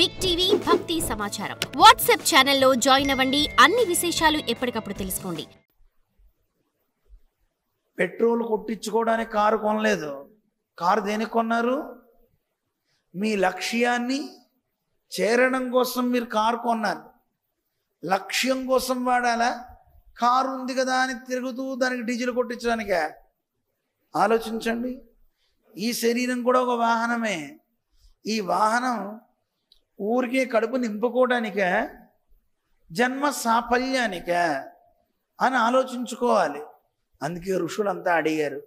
Big TV భక్తి సమాచారం WhatsApp ఛానల్లో జాయిన్ అవ్వండి. అన్ని విశేషాలు ఎప్పటికప్పుడు తెలుసుకోండి. పెట్రోల్ కొట్టించుకోవడానికి కారు కొనలేదు. కారు దేనికి కొన్నారు? మీ లక్ష్యాన్ని చేరడం కోసం మీరు కారు కొన్నారు. లక్ష్యం కోసం వాడాలా? కారు ఉంది కదా అని తిరుగుతూ దానికి డీజిల్ కొట్టించడానికే? ఆలోచించండి. ఈ శరీరం కూడా ఒక వాహనమే. ఈ వాహనం ఊరికే కడుపు నింపుకోవడానికే, జన్మ సాఫల్యానికే అని ఆలోచించుకోవాలి. అందుకే ఋషులంతా అడిగారు,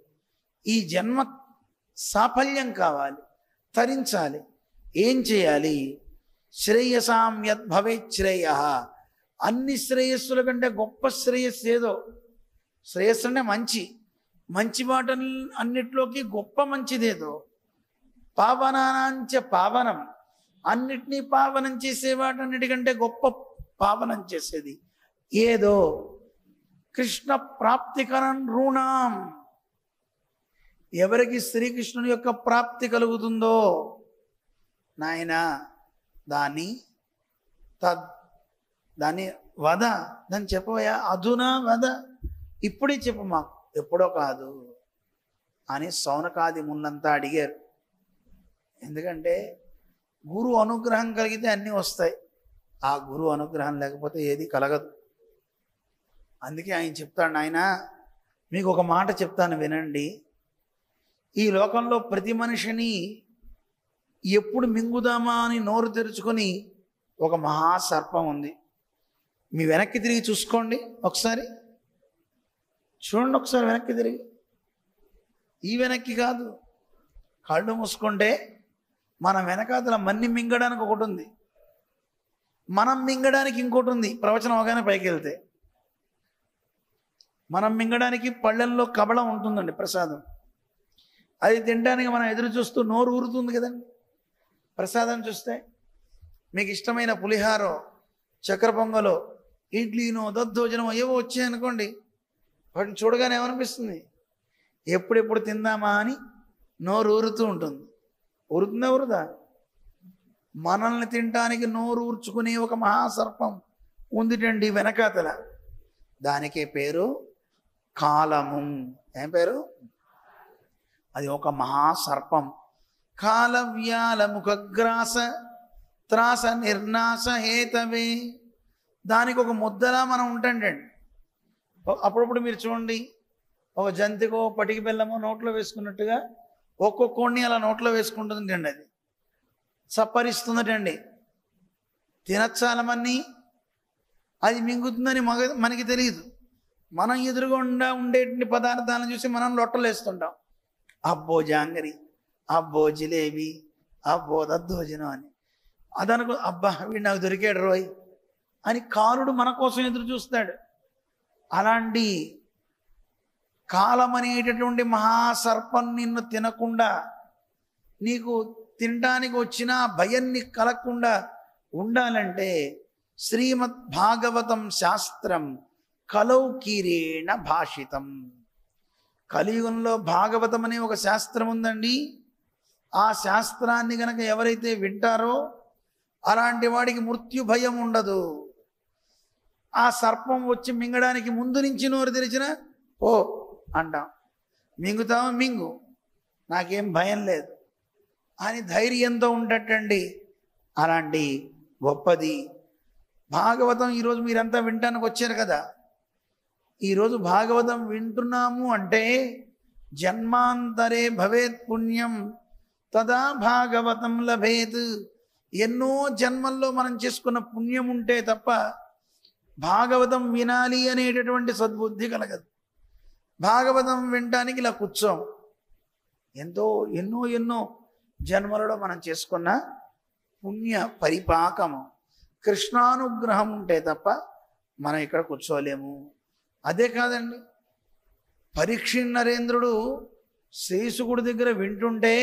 ఈ జన్మ సాఫల్యం కావాలి, తరించాలి, ఏం చేయాలి? శ్రేయసాం యద్భవేత్ శ్రేయ. అన్ని శ్రేయస్సుల కంటే గొప్ప శ్రేయస్సు ఏదో. శ్రేయస్సు అంటే మంచి మాట అన్నిట్లోకి గొప్ప మంచిదేదో. పావనానాంచ పావనం, అన్నిటినీ పావనం చేసేవాటన్నిటికంటే గొప్ప పావనం చేసేది ఏదో. కృష్ణ ప్రాప్తికరం రుణాం. ఎవరికి శ్రీకృష్ణుని యొక్క ప్రాప్తి కలుగుతుందో నాయన దాన్ని వద, దాన్ని చెప్పవయా, అధునా వద, ఇప్పుడే చెప్పు మాకు, ఎప్పుడో కాదు అని సౌనకాది మున్నంతా అడిగారు. ఎందుకంటే గురు అనుగ్రహం కలిగితే అన్నీ వస్తాయి. ఆ గురు అనుగ్రహం లేకపోతే ఏది కలగదు. అందుకే ఆయన చెప్తాడు, ఆయన మీకు ఒక మాట చెప్తాను వినండి. ఈ లోకంలో ప్రతి మనిషిని ఎప్పుడు మింగుదామా అని నోరు తెరుచుకొని ఒక మహాసర్పం ఉంది. మీ వెనక్కి తిరిగి చూసుకోండి ఒకసారి, చూడండి ఒకసారి వెనక్కి తిరిగి. ఈ వెనక్కి కాదు, కళ్ళు మూసుకుంటే మన వెనకాతల మన్ని మింగడానికి ఒకటి ఉంది, మనం మింగడానికి ఇంకోటి ఉంది. ప్రవచనం అవగానే పైకి వెళ్తే మనం మింగడానికి పళ్ళెల్లో కబళం ఉంటుందండి, ప్రసాదం. అది తినడానికి మనం ఎదురు చూస్తూ నోరు ఊరుతుంది కదండి. ప్రసాదం చూస్తే మీకు ఇష్టమైన పులిహారో, చక్కెర పొంగలో, ఇడ్లీనో, దద్దోజనమో ఏవో వచ్చాయనుకోండి, వాటిని చూడగానే ఏమనిపిస్తుంది? ఎప్పుడెప్పుడు తిందామా అని నోరు ఊరుతూ ఉంటుంది. ఊరుతుందా ఊరుదా? మనల్ని తినటానికి నోరు ఊర్చుకునే ఒక మహాసర్పం ఉందిటండి వెనకాతల. దానికే పేరు కాలము. ఏం పేరు? అది ఒక మహాసర్పం. కాలవ్యాల ముఖగ్రాస త్రాస నిర్నాశ హేతవే. దానికి ఒక ముద్దలా మనం ఉంటాండి. అప్పుడప్పుడు మీరు చూడండి, ఒక జంతికో పటికి బెల్లమో నోట్లో వేసుకున్నట్టుగా ఒక్కొక్కడిని అలా నోట్లో వేసుకుంటుందండి. అది సప్పరిస్తుందటండి. తినచ్చాలమని అది మింగుతుందని మనకి తెలియదు. మనం ఎదురుగుండా ఉండేటువంటి పదార్థాలను చూసి మనం లొట్టలు వేస్తుంటాం. అబ్బో జాంగరి, అబ్బో జిలేబీ, అబ్బో దద్దోజనం అని. అదనుకో, అబ్బా వీడు నాకు దొరికాడు రోయ్ అని కాలుడు మన కోసం ఎదురు చూస్తాడు. అలాంటి కాలం అనేటటువంటి మహాసర్పం నిన్ను తినకుండా, నీకు తినడానికి వచ్చిన భయం నీకు కలగకుండా ఉండాలంటే శ్రీమద్ భాగవతం శాస్త్రం కలౌకీరేణ భాషితం. కలియుగంలో భాగవతం అనే ఒక శాస్త్రం ఉందండి. ఆ శాస్త్రాన్ని గనక ఎవరైతే వింటారో అలాంటి వాడికి మృత్యు భయం ఉండదు. ఆ సర్పం వచ్చి మింగడానికి ముందు నుంచి నోరు తెరిచిన ఓ అంటాం, మింగుతాము మింగు, నాకేం భయం లేదు అని ధైర్యంతో ఉండటండి. అలాంటి గొప్పది భాగవతం. ఈరోజు మీరంతా వినటానికి వచ్చారు కదా. ఈరోజు భాగవతం వింటున్నాము అంటే జన్మాంతరే భవేత్ పుణ్యం తదా భాగవతం లభేత్. ఎన్నో జన్మల్లో మనం చేసుకున్న పుణ్యం ఉంటే తప్ప భాగవతం వినాలి అనేటటువంటి సద్బుద్ధి కలగదు. భాగవతం వినటానికి ఇలా కూర్చోం. ఎన్నో జన్మలలో మనం చేసుకున్న పుణ్య పరిపాకము, కృష్ణానుగ్రహం ఉంటే తప్ప మనం ఇక్కడ కూర్చోలేము. అదే కాదండి, పరీక్షిత్ నరేంద్రుడు శ్రీశుకుడి దగ్గర వింటుంటే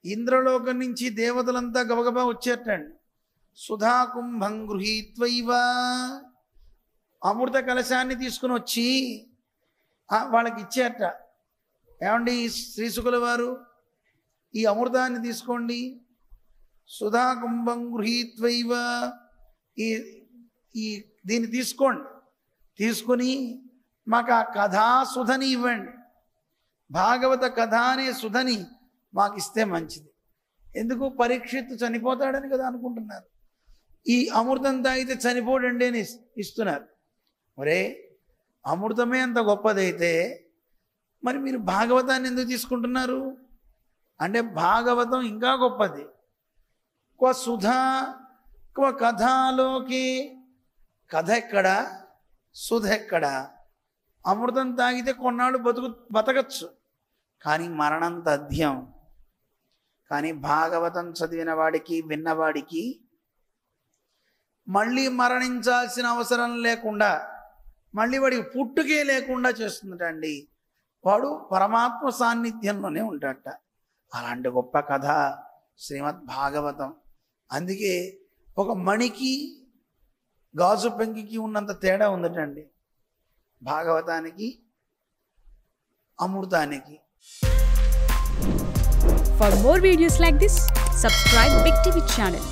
ఇంద్రలోకం నుంచి దేవతలంతా గబగబా వచ్చేటండి. సుధాకుంభం గృహీత్వైవ, అమృత కలశాన్ని తీసుకుని వచ్చి వాళ్ళకి ఇచ్చేట. ఏమండి శ్రీశుకుల వారు, ఈ అమృతాన్ని తీసుకోండి, సుధాకుంభం గృహీత్వైవ ఈ ఈ దీన్ని తీసుకోండి, తీసుకుని మాకు ఆ కథా సుధని ఇవ్వండి, భాగవత కథ అనే సుధని మాకు ఇస్తే మంచిది. ఎందుకు? పరీక్షిత్తు చనిపోతాడని కదా అనుకుంటున్నారు. ఈ అమృతం తాగితే చనిపోడండి అని ఇస్తున్నారు. ఒరే, అమృతమే అంత గొప్పదైతే మరి మీరు భాగవతాన్ని ఎందుకు తీసుకుంటున్నారు అంటే భాగవతం ఇంకా గొప్పది. క్వ సుధా క్వ కథాలోకి, కథ ఎక్కడ, సుధ ఎక్కడ? అమృతం తాగితే కొన్నాళ్ళు బతకచ్చు, కానీ మరణం తథ్యం. కానీ భాగవతం చదివిన వాడికి, విన్నవాడికి మళ్ళీ మరణించాల్సిన అవసరం లేకుండా, మళ్ళీ వాడికి పుట్టుకే లేకుండా చేస్తుందటండి. వాడు పరమాత్మ సాన్నిధ్యంలోనే ఉంటాడట. అలాంటి గొప్ప కథ శ్రీమద్ భాగవతం. అందుకే ఒక మణికి గాజు పెంకికి ఉన్నంత తేడా ఉందటండి భాగవతానికి, అమృతానికి. For more videos like this, subscribe Big TV channel.